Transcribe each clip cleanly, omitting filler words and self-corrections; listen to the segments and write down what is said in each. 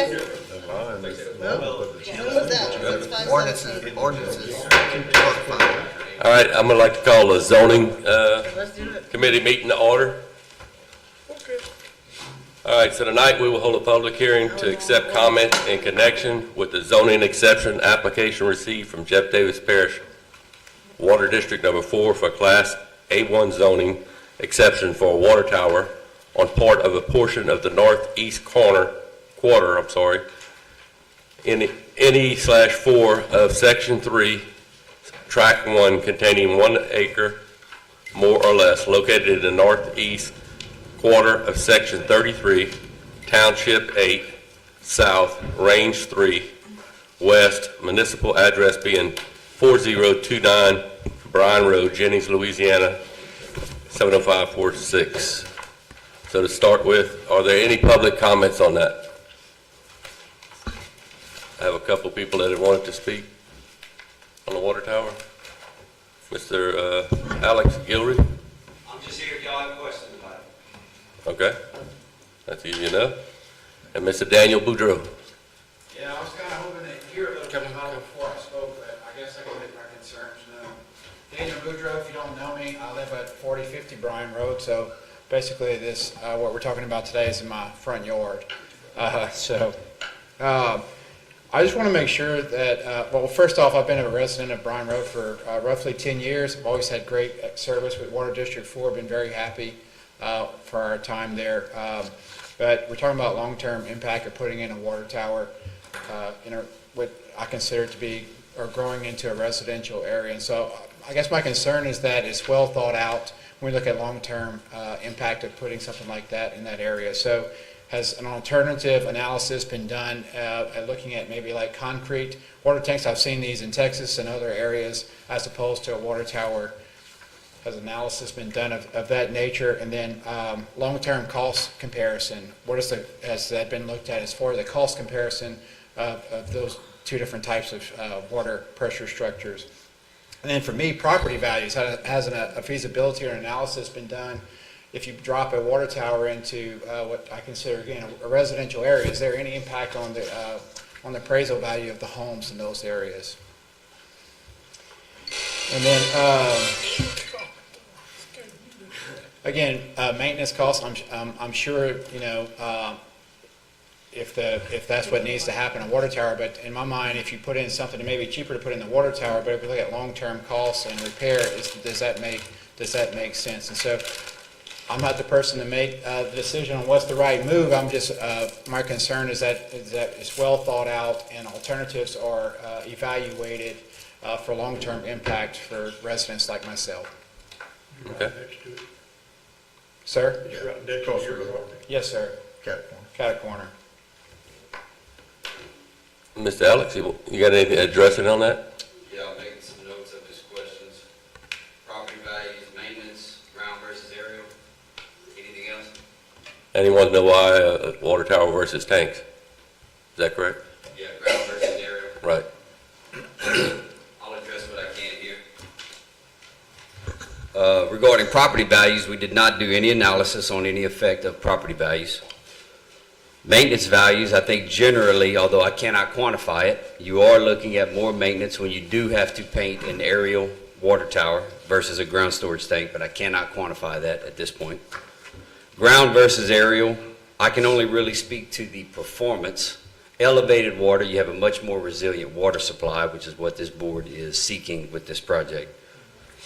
All right, I'm gonna like to call the zoning committee meeting to order. All right, so tonight we will hold a public hearing to accept comment in connection with the zoning exception application received from Jeff Davis Parish Water District Number 4 for Class A1 zoning exception for a water tower on part of a portion of the northeast quarter, in NE/4 of Section 3, Tract 1, containing 1 acre more or less, located in the northeast quarter of Section 33, Township 8, South, Range 3, West, municipal address being 4029 Bryan Road, Jennings, Louisiana, 70546. So to start with, are there any public comments on that? I have a couple people that have wanted to speak on the water tower. Mr. Alex Gilreath. I'm just here if y'all have questions about it. Okay, that's easy enough. And Mr. Daniel Boudreau. Yeah, I was kind of hoping to hear a little bit about it before I spoke, but I guess I can make my concerns known. Daniel Boudreau, if you don't know me, I live at 4050 Bryan Road, so basically this, what we're talking about today is in my front yard. I just want to make sure that, well, first off, I've been a resident of Bryan Road for roughly 10 years. I've always had great service with Water District 4, been very happy for our time there. But we're talking about long-term impact of putting in a water tower in what I consider to be, or growing into a residential area. And so I guess my concern is that it's well thought out when we look at long-term impact of putting something like that in that area. So has an alternative analysis been done at looking at maybe like concrete water tanks? I've seen these in Texas and other areas as opposed to a water tower. Has analysis been done of that nature? And then long-term cost comparison. Has that been looked at as far as the cost comparison of those two different types of water pressure structures? And then for me, property values. Has a feasibility or analysis been done? If you drop a water tower into what I consider, again, a residential area, is there any impact on the appraisal value of the homes in those areas? And then, again, maintenance costs. I'm sure, you know, if that's what needs to happen, a water tower. But in my mind, if you put in something, it may be cheaper to put in the water tower. But if we look at long-term costs and repair, does that make sense? And so, I'm not the person to make the decision on what's the right move. I'm just, my concern is that it's well thought out and alternatives are evaluated for long-term impact for residents like myself. Okay. Sir? Yeah. Yes, sir. Cat corner. Mr. Alex, you got anything to address it on that? Yeah, I'm making some notes of his questions. Property values, maintenance, ground versus aerial. Anything else? Anyone know why a water tower versus tanks? Is that correct? Yeah, ground versus aerial. Right. I'll address what I can here. Regarding property values, we did not do any analysis on any effect of property values. Maintenance values, I think generally, although I cannot quantify it, you are looking at more maintenance when you do have to paint an aerial water tower versus a ground storage tank, but I cannot quantify that at this point. Ground versus aerial, I can only really speak to the performance. Elevated water, you have a much more resilient water supply, which is what this board is seeking with this project.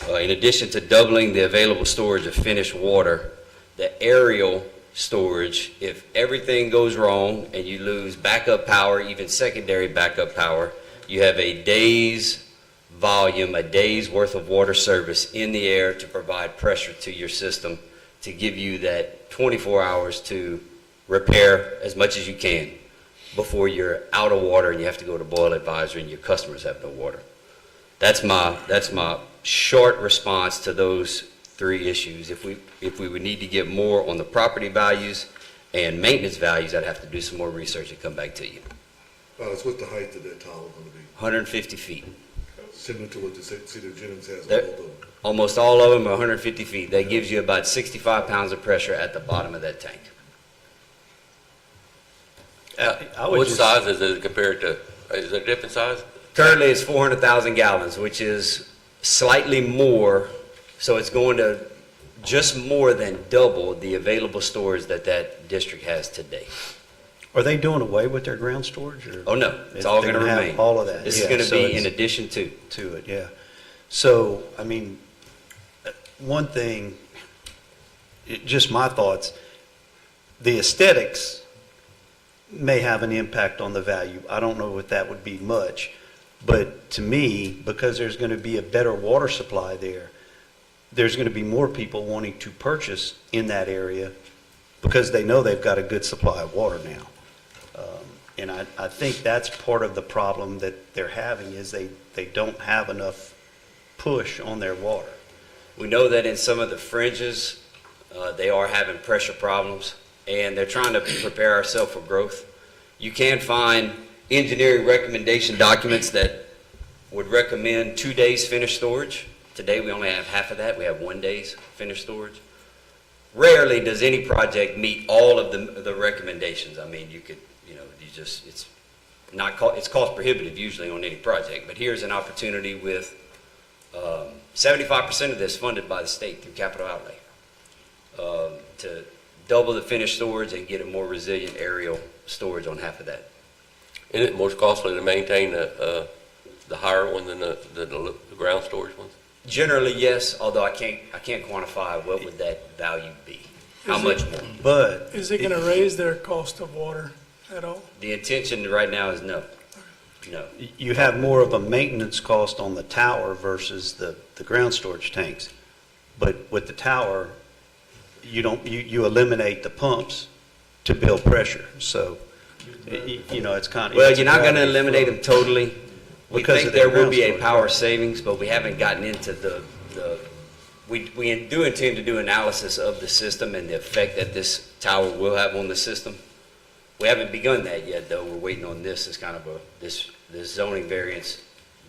In addition to doubling the available storage of finished water, the aerial storage, if everything goes wrong and you lose backup power, even secondary backup power, you have a day's volume, a day's worth of water service in the air to provide pressure to your system to give you that 24 hours to repair as much as you can before you're out of water and you have to go to boil advisory and your customers have no water. That's my short response to those three issues. If we would need to get more on the property values and maintenance values, I'd have to do some more research and come back to you. What's the height of that tower going to be? 150 feet. Similar to what the city of Jennings has. Almost all of them are 150 feet. That gives you about 65 pounds of pressure at the bottom of that tank. I would What just- size is it compared to, is it a different size? Currently, it's 400,000 gallons, which is slightly more, so it's going to just more than double the available storage that that district has today. Are they doing away with their ground storage, or? Oh, no, it's all They're going to have remain. all of that? This is Yeah, going to so be it's- in addition to. To it, yeah. So, I mean, one thing, just my thoughts, the aesthetics may have an impact on the value. I don't know if that would be much, but to me, because there's going to be a better water supply there, there's going to be more people wanting to purchase in that area because they know they've got a good supply of water now. And I think that's part of the problem that they're having is they don't have enough push on their water. We know that in some of the fringes, they are having pressure problems, and they're trying to prepare ourselves for growth. You can find engineering recommendation documents that would recommend 2 days finished storage. Today, we only have half of that. We have 1 day's finished storage. Rarely does any project meet all of the recommendations. I mean, you could, it's not, it's cost prohibitive usually on any project, but here's an opportunity with 75% of this funded by the state through capital outlay to double the finished storage and get a more resilient aerial storage on half of that. Isn't it more costly to maintain the higher one than the ground storage ones? Generally, yes, although I can't quantify what would that value be. How Is much it- more? But Is it gonna raise their cost of water at all? The intention right now is no. No. you have more of a maintenance cost on the tower versus the ground storage tanks. But with the tower, you eliminate the pumps to build pressure. So, it's kind of. Well, you're not going to eliminate them totally. We Because think of their there will ground be a storage, power right. savings, but we haven't gotten into we do intend to do analysis of the system and the effect that this tower will have on the system. We haven't begun that yet, though. We're waiting on this as kind of this zoning variance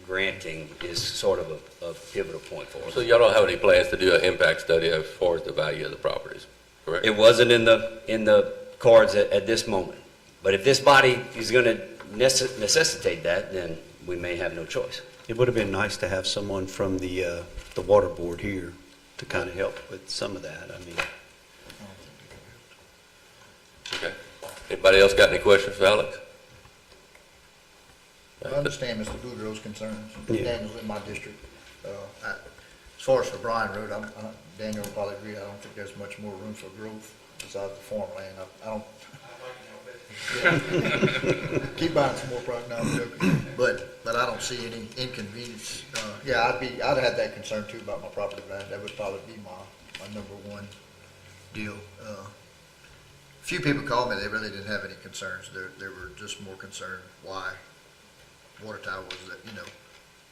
granting is sort of a pivotal point for us. So y'all don't have any plans to do an impact study as far as the value of the properties, correct? It wasn't in the cards at this moment. But if this body is going to necessitate that, then we may have no choice. It would have been nice to have someone from the water board here to kind of help with some of that. I mean, Okay. Anybody else got any questions for Alex? I understand Mr. Boudreaux's concerns. Yeah. Daniel's in my district. As far as for Bryan Road, Daniel will probably agree, I don't think there's much more room for growth besides the farmland. I don't. Keep buying some more product now, I'm joking. But I don't see any inconvenience. I'd have that concern too about my property value. That would probably be my number one deal. Few people called me, they really didn't have any concerns. They were just more concerned why water tower was that,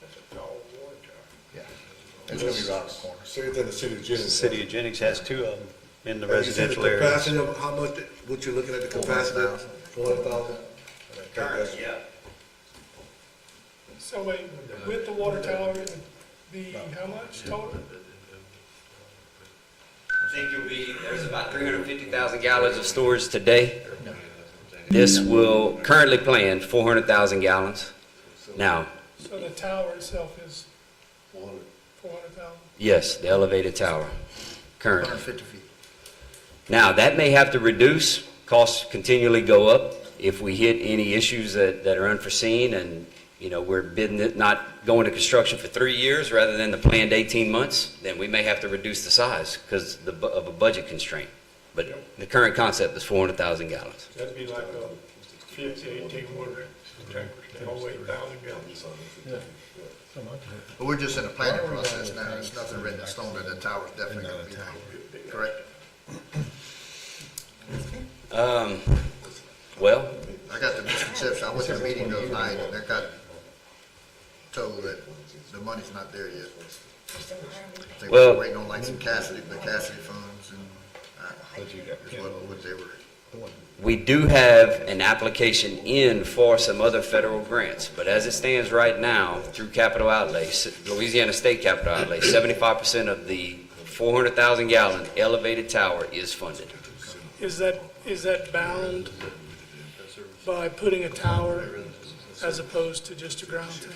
That's a tall water tower. Yeah, it's gonna be right on the corner. Same thing the city of the Jennings. city of Jennings has two of them in the Have you seen residential the area. capacity of how much, what you're looking at, the capacity? 400,000? Yeah. So wait, with the water tower, it would be how much total? I think there's about 350,000 gallons of storage today. This will currently plan 400,000 gallons. Now, So the tower itself is 400,000? yes, the elevated tower, currently. 150 feet. Now, that may have to reduce, costs continually go up. If we hit any issues that are unforeseen and, we're bidding it, not going to construction for 3 years rather than the planned 18 months, then we may have to reduce the size because of a budget constraint. But the current concept is 400,000 gallons. That'd be like a 18 wooder, or 8,000 gallons. But we're just in a planning process now. There's nothing written in stone that the tower's definitely gonna be there. Correct? Well, I got the misconception. I went to a meeting the other night and I got told that the money's not there yet. I think Well- we're waiting on like some the Cassidy funds and, is what they were. we do have an application in for some other federal grants, but as it stands right now, through capital outlay, Louisiana State capital outlay, 75% of the 400,000 gallon elevated tower is funded. Is that bound by putting a tower as opposed to just a ground tank?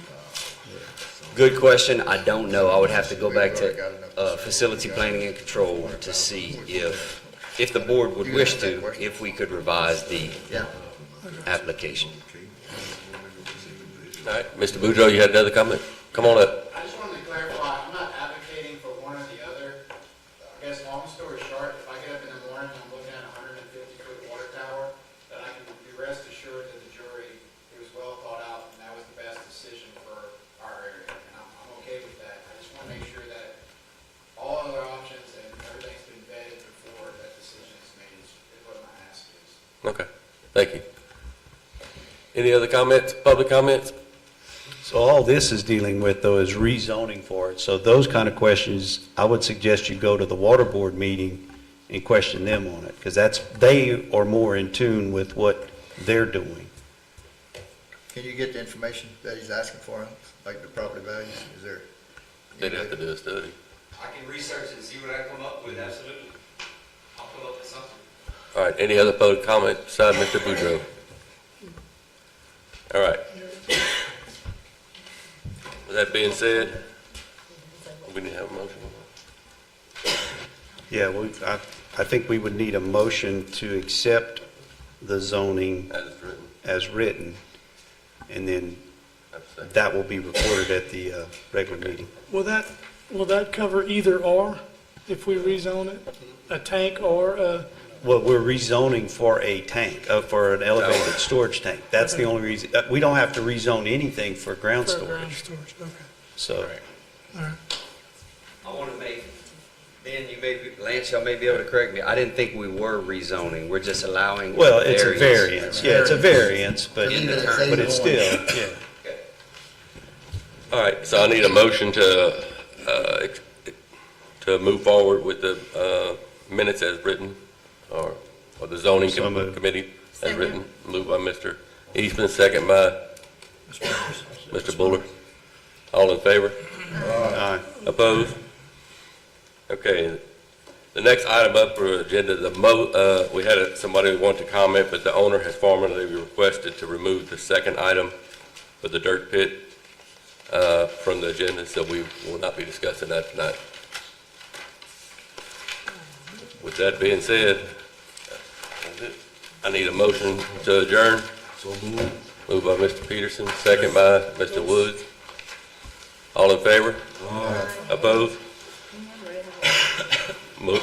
Good question. I don't know. I would have to go back to facility planning and control to see if the board would wish to, if we could revise the Yeah. application. All right, Mr. Boudreaux, you had another comment? Come on up. I just wanted to clarify, I'm not advocating for one or the other. I guess long story short, if I get up in the morning and I'm looking at a 150-foot water tower, then I can be rest assured that the jury, it was well thought out and that was the best decision for our area. And I'm okay with that. I just want to make sure that all other options and everything's been vetted before that decision is made, is what my ask is. Okay, thank you. Any other comments, public comments? So all this is dealing with, though, is rezoning for it. So those kind of questions, I would suggest you go to the water board meeting and question them on it, because they are more in tune with what they're doing. Can you get the information that he's asking for, like the property values? Is there? They'd have to do a study. I can research and see what I come up with, absolutely. I'll come up with something. All right, any other public comment besides Mr. Boudreaux? All right. With that being said, we need to have a motion. Yeah, I think we would need a motion to accept the zoning As it's written. as written, and then Have a second. that will be recorded at the regular meeting. Will that cover either or, if we rezone it? A tank or a, Well, we're rezoning for a tank, for an elevated storage tank. That's the only reason. We don't have to rezone anything for ground for a ground storage. storage? Okay, So, all right. I want to make, Ben, Lance, y'all may be able to correct me. I didn't think we were rezoning. We're just allowing. well, it's a variance. Yeah, it's a variance, but Even if it's but it's still, yeah. Okay. All right, so I need a motion to move forward with the minutes as written, or the zoning So moved. committee as written. Moved by Mr. Eastman, second by Mr. Buller. All in favor? Aye. Opposed? Okay, the next item up for agenda, we had somebody who wanted to comment, but the owner has formally requested to remove the second item for the dirt pit from the agenda, so we will not be discussing that tonight. With that being said, I need a motion to adjourn. So move. Moved by Mr. Peterson, second by Mr. Woods. All in favor? Opposed? Move.